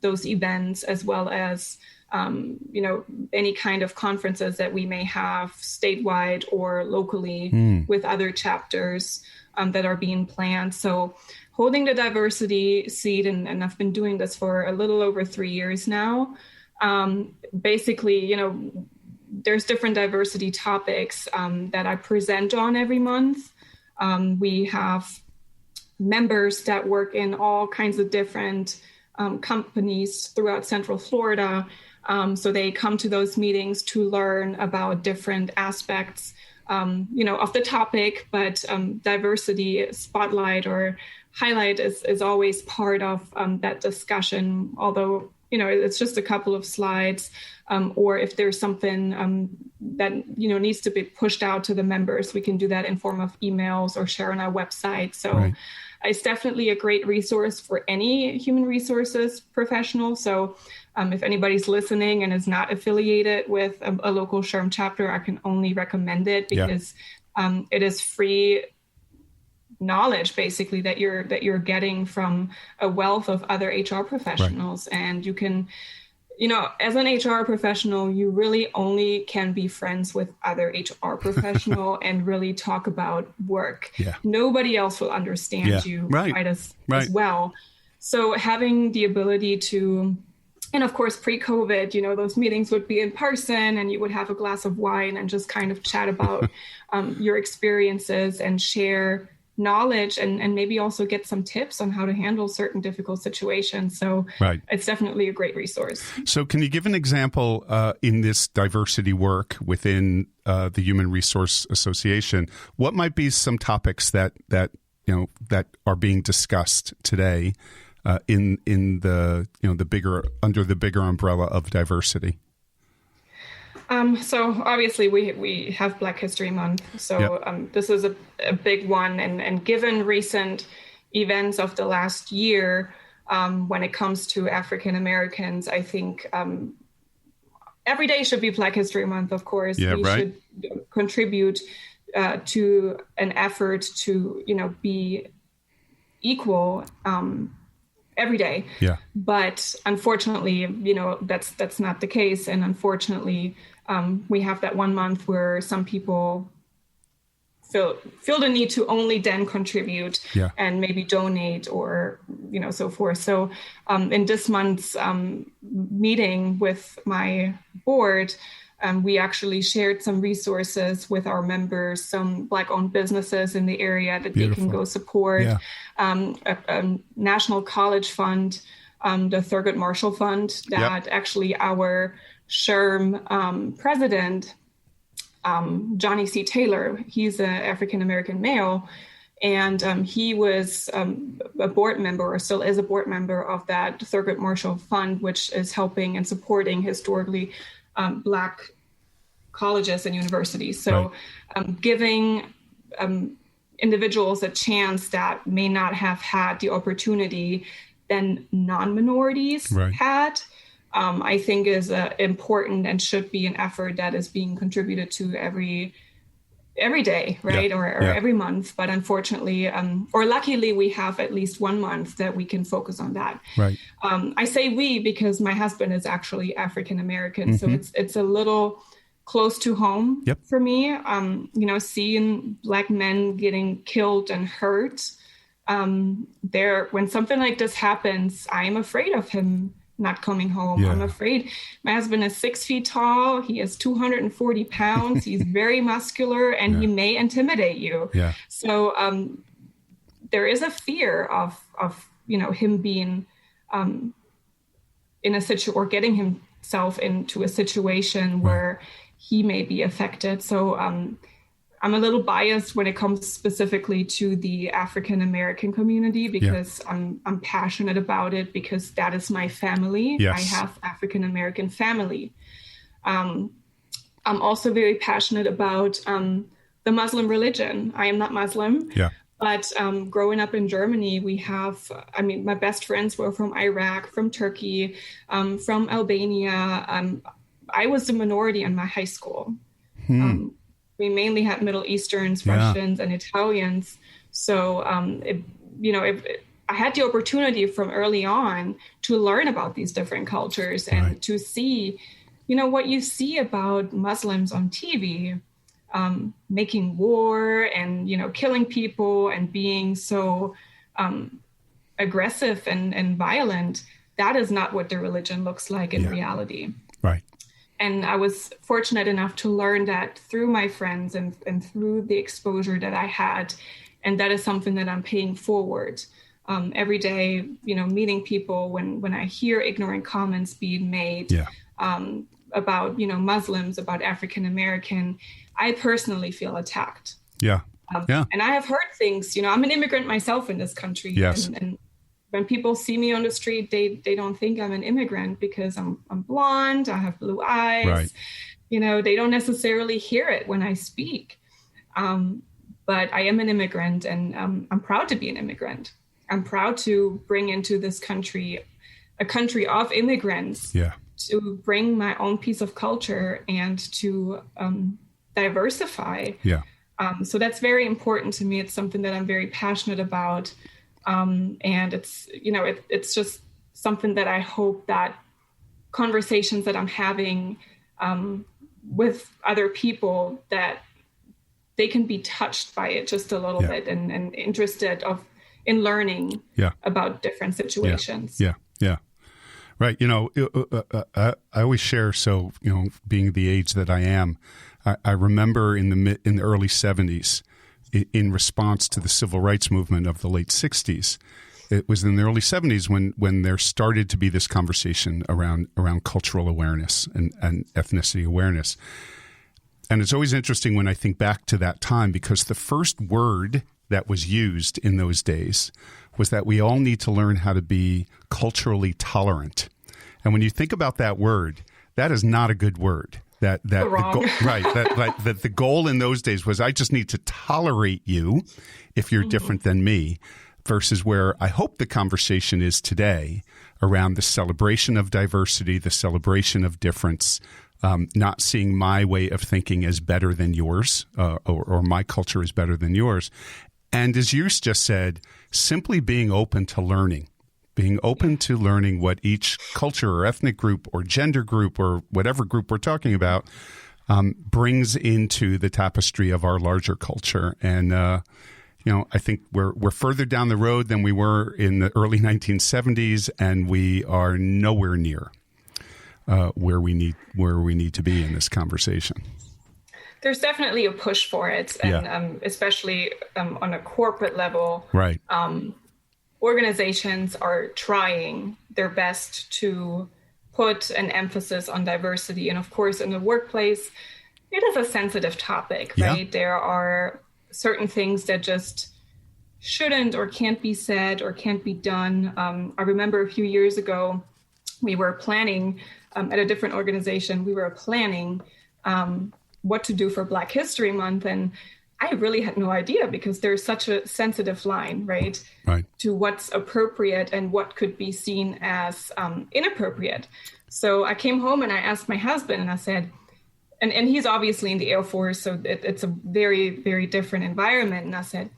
those events, as well as, any kind of conferences that we may have statewide or locally with other chapters that are being planned. So holding the diversity seat, and I've been doing this for a little over 3 years now. Basically, there's different diversity topics that I present on every month. We have members that work in all kinds of different companies throughout Central Florida. So they come to those meetings to learn about different aspects of the topic, but diversity spotlight or highlight is always part of that discussion, although, it's just a couple of slides, or if there's something that, needs to be pushed out to the members, we can do that in form of emails or share on our website. So right. It's definitely a great resource for any human resources professional. So if anybody's listening and is not affiliated with a local SHRM chapter, I can only recommend it because it is free knowledge basically that you're getting from a wealth of other HR professionals. Right. And you can, as an HR professional, you really only can be friends with other HR professional and really talk about work. Yeah. Nobody else will understand you quite as well. So having the ability to, and of course, pre-COVID, those meetings would be in person and you would have a glass of wine and just kind of chat about your experiences and share knowledge and maybe also get some tips on how to handle certain difficult situations. So It's definitely a great resource.
So can you give an example in this diversity work within the Human Resource Association? What might be some topics that are being discussed today in the the bigger under the bigger umbrella of diversity?
So obviously we have Black History Month. So this is a big one. And given recent events of the last year, when it comes to African Americans, I think every day should be Black History Month, of course. We should contribute to an effort to, be equal every day. Yeah. But unfortunately, that's not the case. And unfortunately, we have that 1 month where some people feel the need to only then contribute and maybe donate or, so forth. So in this month's meeting with my board, we actually shared some resources with our members, some Black-owned businesses in the area that they can go support, a national college fund, the Thurgood Marshall Fund that actually our SHRM president, Johnny C. Taylor, he's an African-American male, and he was a board member or still is a board member of that Thurgood Marshall Fund, which is helping and supporting historically Black colleges and universities. So giving individuals a chance that may not have had the opportunity than non-minorities had, I think is important and should be an effort that is being contributed to every day, right? Or every month. But unfortunately, or luckily, we have at least 1 month that we can focus on that. Right. I say we because my husband is actually African-American. So it's a little close to home for me, seeing Black men getting killed and hurt. When something like this happens, I am afraid of him not coming home. I'm afraid. My husband is 6 feet tall. He is 240 pounds. He's very muscular and he may intimidate you. So there is a fear of him being in a situation or getting himself into a situation where he may be affected. So I'm a little biased when it comes specifically to the African-American community because I'm passionate about it because that is my family. I have African-American family. I'm also very passionate about the Muslim religion. I am not Muslim, but growing up in Germany, we have, my best friends were from Iraq, from Turkey, from Albania. I was the minority in my high school. We mainly had Middle Easterns, Russians, and Italians. So, I had the opportunity from early on to learn about these different cultures and to see, what you see about Muslims on TV, making war and, killing people and being so aggressive and violent. That is not what their religion looks like in reality. Right. And I was fortunate enough to learn that through my friends and through the exposure that I had. And that is something that I'm paying forward every day, meeting people when I hear ignorant comments being made. about, Muslims, about African American, I personally feel attacked.
Yeah.
And I have heard things, I'm an immigrant myself in this country.
Yes.
And when people see me on the street, they don't think I'm an immigrant because I'm blonde, I have blue eyes.
Right.
They don't necessarily hear it when I speak. But I am an immigrant, and I'm proud to be an immigrant. I'm proud to bring into this country a country of immigrants, to bring my own piece of culture and to diversify.
Yeah.
So that's very important to me. It's something that I'm very passionate about. And it's, it's just something that I hope that conversations that I'm having with other people, that they can be touched by it just a little bit and interested in learning about different situations.
Yeah. Right. I always share. So, being the age that I am, I remember in the early 70s, in response to the civil rights movement of the late 60s, it was in the early 70s when there started to be this conversation around cultural awareness and ethnicity awareness. And it's always interesting when I think back to that time, because the first word that was used in those days was that we all need to learn how to be culturally tolerant. And when you think about that word, that is not a good word. That the goal in those days was, I just need to tolerate you if you're different than me, versus where I hope the conversation is today around the celebration of diversity, the celebration of difference, not seeing my way of thinking as better than yours, or my culture is better than yours. And as you just said, simply being open to learning what each culture or ethnic group or gender group or whatever group we're talking about brings into the tapestry of our larger culture. And, I think we're further down the road than we were in the early 1970s, and we are nowhere near where we need to be in this conversation.
There's definitely a push for it, and especially on a corporate level.
Right.
Organizations are trying their best to put an emphasis on diversity. And of course, in the workplace, it is a sensitive topic, right? There are certain things that just shouldn't or can't be said or can't be done. I remember a few years ago, we were planning at a different organization, we were planning what to do for Black History Month. And I really had no idea, because there's such a sensitive line, right? To what's appropriate and what could be seen as inappropriate. So I came home and I asked my husband, and I said, and he's obviously in the Air Force, so it's a very, very different environment. And I said,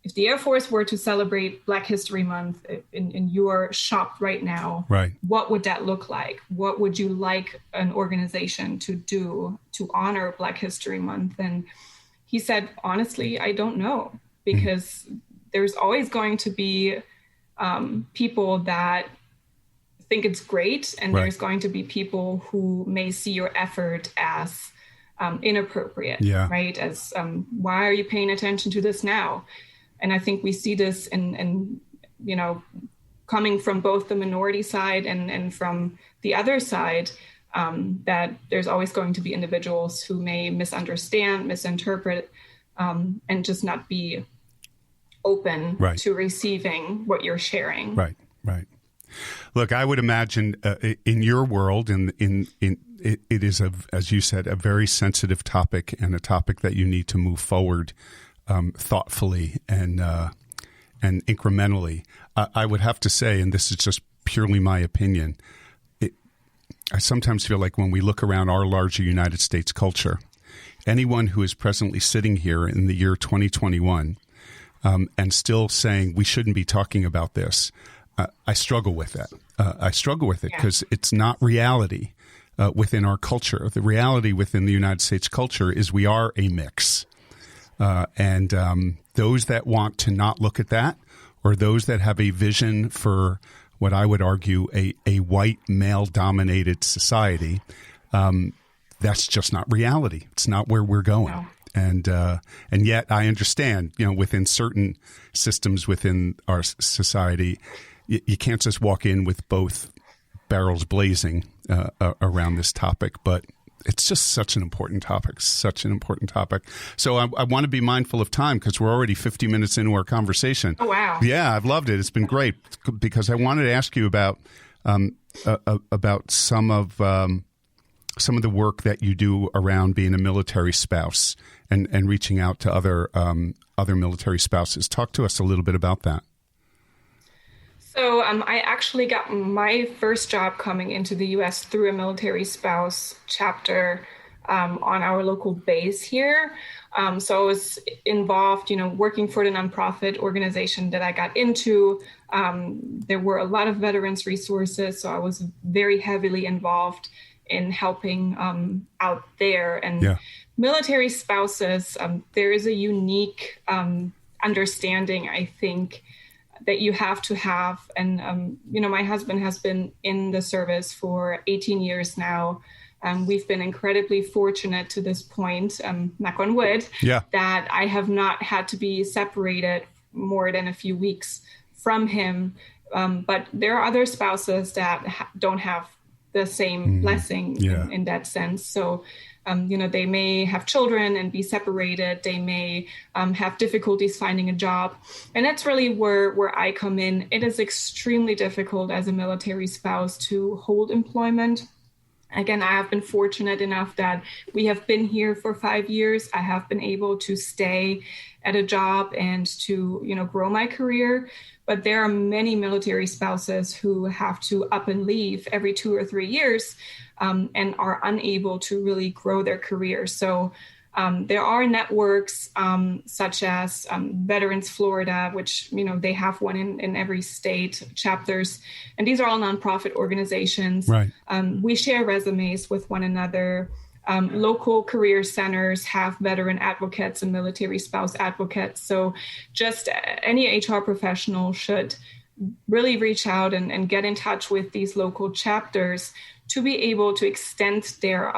if the Air Force were to celebrate Black History Month in your shop right now, what would that look like? What would you like an organization to do to honor Black History Month? And he said, honestly, I don't know, because there's always going to be people that think it's great, and there's going to be people who may see your effort as inappropriate, right? As why are you paying attention to this now? And I think we see this in coming from both the minority side and from the other side, that there's always going to be individuals who may misunderstand, misinterpret, and just not be open to receiving what you're sharing. Right.
Look, I would imagine in your world, it is, as you said, a very sensitive topic, and a topic that you need to move forward thoughtfully and incrementally. I would have to say, and this is just purely my opinion, I sometimes feel like when we look around our larger United States culture, anyone who is presently sitting here in the year 2021 and still saying we shouldn't be talking about this, I struggle with that. I struggle with it because it's not reality within our culture. The reality within the United States culture is we are a mix. And those that want to not look at that, or those that have a vision for what I would argue a white male-dominated society, that's just not reality. It's not where we're going. No. And yet I understand, within certain systems within our society, you can't just walk in with both barrels blazing around this topic, but it's just such an important topic, So I want to be mindful of time because we're already 50 minutes into our conversation.
Oh, wow.
Yeah, I've loved it. It's been great because I wanted to ask you about some of the work that you do around being a military spouse and reaching out to other military spouses. Talk to us a little bit about that.
So I actually got my first job coming into the U.S. through a military spouse chapter on our local base here. So I was involved, working for the nonprofit organization that I got into. There were a lot of veterans resources, so I was very heavily involved in helping out there. And military spouses, there is a unique understanding, I think, that you have to have. And, my husband has been in the service for 18 years now. We've been incredibly fortunate to this point, knock on wood, that I have not had to be separated more than a few weeks from him. But there are other spouses that don't have the same blessing in that sense. So, they may have children and be separated. They may have difficulties finding a job. And that's really where I come in. It is extremely difficult as a military spouse to hold employment. Again, I have been fortunate enough that we have been here for 5 years. I have been able to stay at a job and to, grow my career. But there are many military spouses who have to up and leave every 2 or 3 years and are unable to really grow their career. So there are networks such as Veterans Florida, which, they have one in every state, chapters, and these are all nonprofit organizations.
Right.
We share resumes with one another. Local career centers have veteran advocates and military spouse advocates. So just any HR professional should really reach out and get in touch with these local chapters to be able to extend their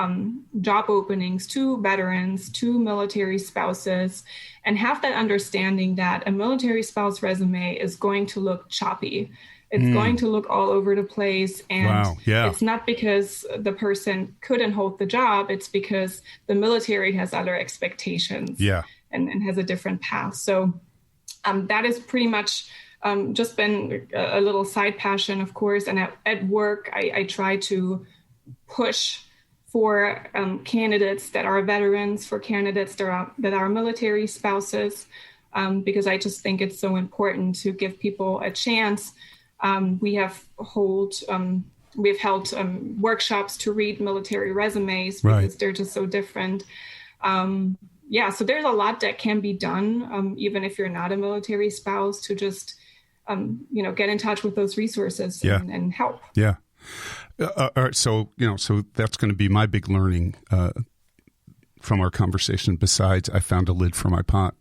job openings to veterans, to military spouses, and have that understanding that a military spouse resume is going to look choppy. It's going to look all over the place. And it's not because the person couldn't hold the job. It's because the military has other expectations and has a different path. So that is pretty much just been a little side passion, of course. And at work, I try to push for candidates that are veterans, for candidates that are military spouses, because I just think it's so important to give people a chance. We've held workshops to read military resumes because they're just so different. So there's a lot that can be done, even if you're not a military spouse, to just, get in touch with those resources and help.
Yeah. All right. So that's going to be my big learning from our conversation. Besides, I found a lid for my pot.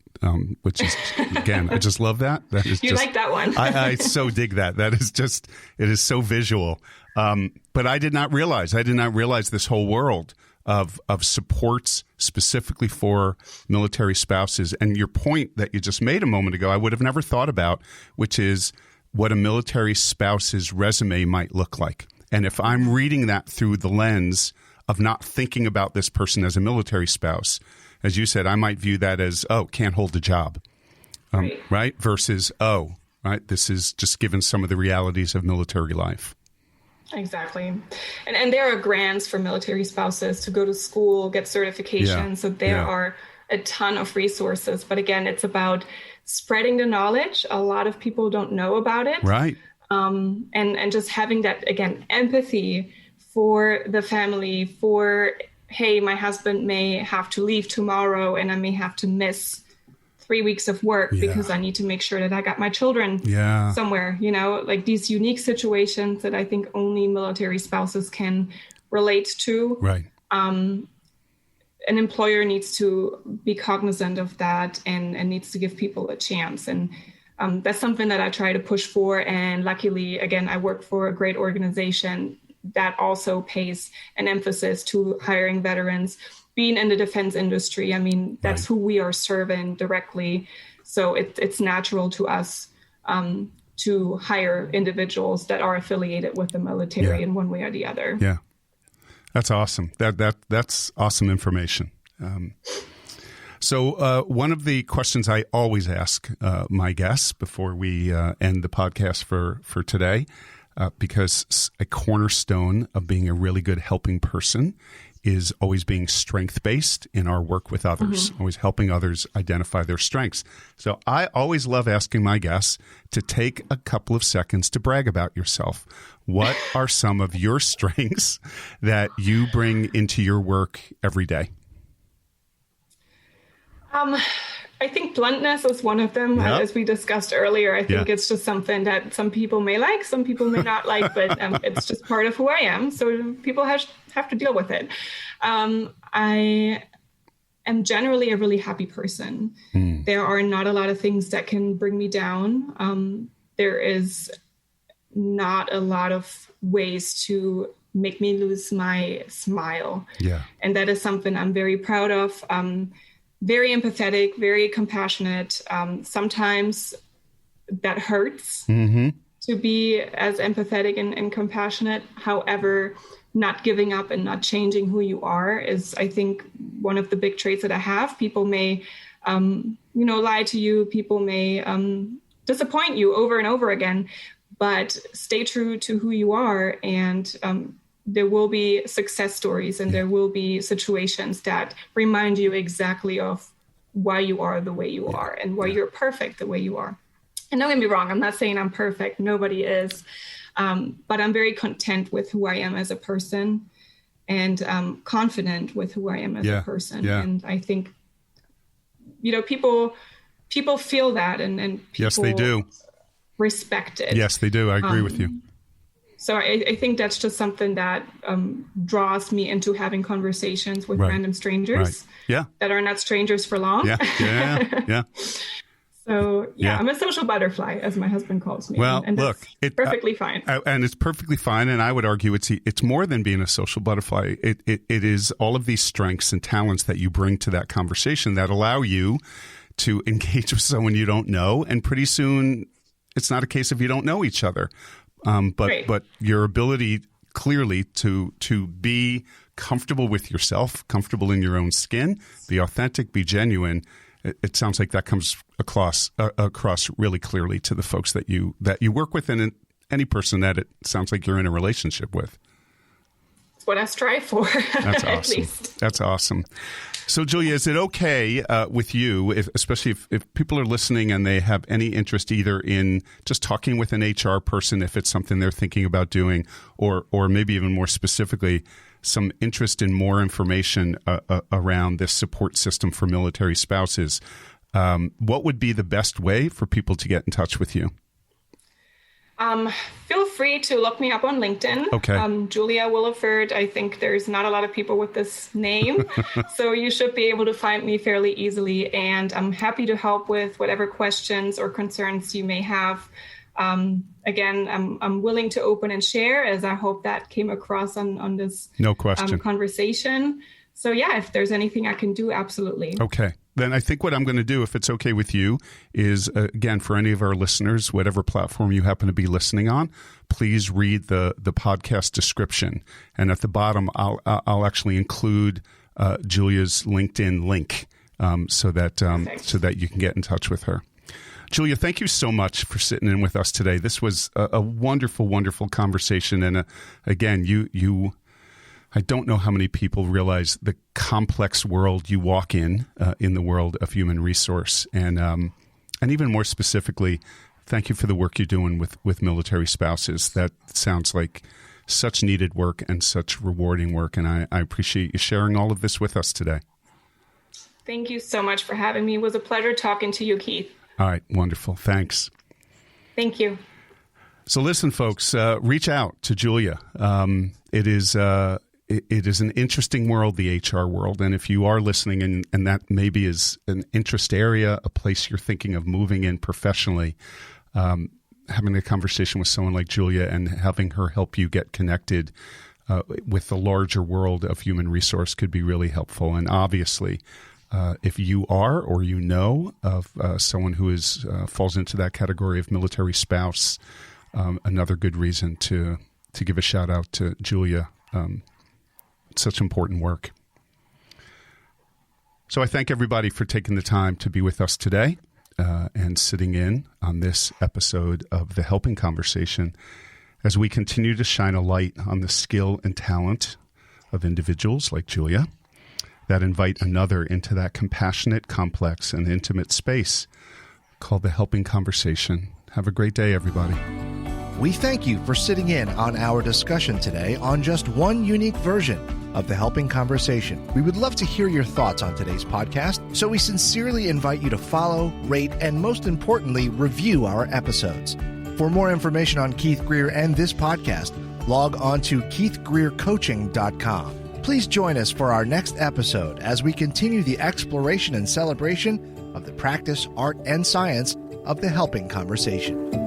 Which is, again, I just love that. That is
like that one.
I so dig that. That is just, it is so visual. But I did not realize this whole world of supports specifically for military spouses. And your point that you just made a moment ago, I would have never thought about, which is what a military spouse's resume might look like. And if I'm reading that through the lens of not thinking about this person as a military spouse, as you said, I might view that as, can't hold a job, right? Versus, this is just given some of the realities of military life.
Exactly. And there are grants for military spouses to go to school, get certifications. So there are a ton of resources. But again, it's about spreading the knowledge. A lot of people don't know about it.
Right.
And just having that, again, empathy for the family, for hey, my husband may have to leave tomorrow and I may have to miss 3 weeks of work because I need to make sure that I got my children somewhere, like these unique situations that I think only military spouses can relate to.
Right.
An employer needs to be cognizant of that and needs to give people a chance. And that's something that I try to push for. And luckily, again, I work for a great organization that also pays an emphasis to hiring veterans. Being in the defense industry, I mean, that's who we are serving directly. So it's natural to us to hire individuals that are affiliated with the military in one way or the other.
Yeah. That's awesome. That's awesome information. So one of the questions I always ask my guests before we end the podcast for today, because a cornerstone of being a really good helping person is always being strength-based in our work with others, always helping others identify their strengths. So I always love asking my guests to take a couple of seconds to brag about yourself. What are some of your strengths that you bring into your work every day?
I think bluntness is one of them, as we discussed earlier. I think it's just something that some people may like, some people may not like, but it's just part of who I am. So people have to deal with it. I am generally a really happy person. There are not a lot of things that can bring me down. There is not a lot of ways to make me lose my smile. Yeah. And that is something I'm very proud of. Very empathetic, very compassionate. Sometimes that hurts to be as empathetic and compassionate. However, not giving up and not changing who you are is, I think, one of the big traits that I have. People may, lie to you. People may disappoint you over and over again, but stay true to who you are, and there will be success stories and there will be situations that remind you exactly of why you are the way you are and why you're perfect the way you are. And don't get me wrong, I'm not saying I'm perfect. Nobody is. But I'm very content with who I am as a person and confident with who I am as a person. Yeah. And I think, people feel that and people
yes, they do.
Respect it.
Yes, they do. I agree with you.
So I think that's just something that draws me into having conversations with random strangers that are not strangers for long. Yeah. So, I'm a social butterfly, as my husband calls me.
Well,
and look, it's perfectly fine.
And it's perfectly fine. And I would argue it's more than being a social butterfly. It is all of these strengths and talents that you bring to that conversation that allow you to engage with someone you don't know. And pretty soon, it's not a case of you don't know each other. But your ability clearly to be comfortable with yourself, comfortable in your own skin, be authentic, be genuine. It sounds like that comes across really clearly to the folks that you work with, and any person that it sounds like you're in a relationship with.
That's what I strive for.
That's awesome. At least. That's awesome. So, Julia, is it okay with you, especially if people are listening and they have any interest either in just talking with an HR person, if it's something they're thinking about doing, or maybe even more specifically, some interest in more information around this support system for military spouses, what would be the best way for people to get in touch with you?
Feel free to look me up on LinkedIn. Okay. Julia Williford. I think there's not a lot of people with this name, so you should be able to find me fairly easily. And I'm happy to help with whatever questions or concerns you may have. Again, I'm willing to open and share, as I hope that came across on this conversation. So if there's anything I can do, absolutely. Okay.
Then I think what I'm going to do, if it's okay with you, is, again, for any of our listeners, whatever platform you happen to be listening on, please read the podcast description. And at the bottom, I'll actually include Julia's LinkedIn link so that you can get in touch with her. Julia, thank you so much for sitting in with us today. This was a wonderful, wonderful conversation. And again, I don't know how many people realize the complex world you walk in the world of human resource. And even more specifically, thank you for the work you're doing with military spouses. That sounds like such needed work and such rewarding work. And I appreciate you sharing all of this with us today.
Thank you so much for having me. It was a pleasure talking to you, Keith.
All right. Wonderful. Thanks.
Thank you.
So listen, folks, reach out to Julia. It is an interesting world, the HR world. And if you are listening and that maybe is an interest area, a place you're thinking of moving in professionally, having a conversation with someone like Julia and having her help you get connected with the larger world of human resource could be really helpful. And obviously, if you are or you know of someone who falls into that category of military spouse, another good reason to give a shout out to Julia. such important work. So I thank everybody for taking the time to be with us today and sitting in on this episode of The Helping Conversation as we continue to shine a light on the skill and talent of individuals like Julia that invite another into that compassionate, complex, and intimate space called The Helping Conversation. Have a great day, everybody.
We thank you for sitting in on our discussion today on just one unique version of The Helping Conversation. We would love to hear your thoughts on today's podcast, so we sincerely invite you to follow, rate, and most importantly, review our episodes. For more information on Keith Greer and this podcast, log on to keithgreercoaching.com. Please join us for our next episode as we continue the exploration and celebration of the practice, art, and science of the helping conversation.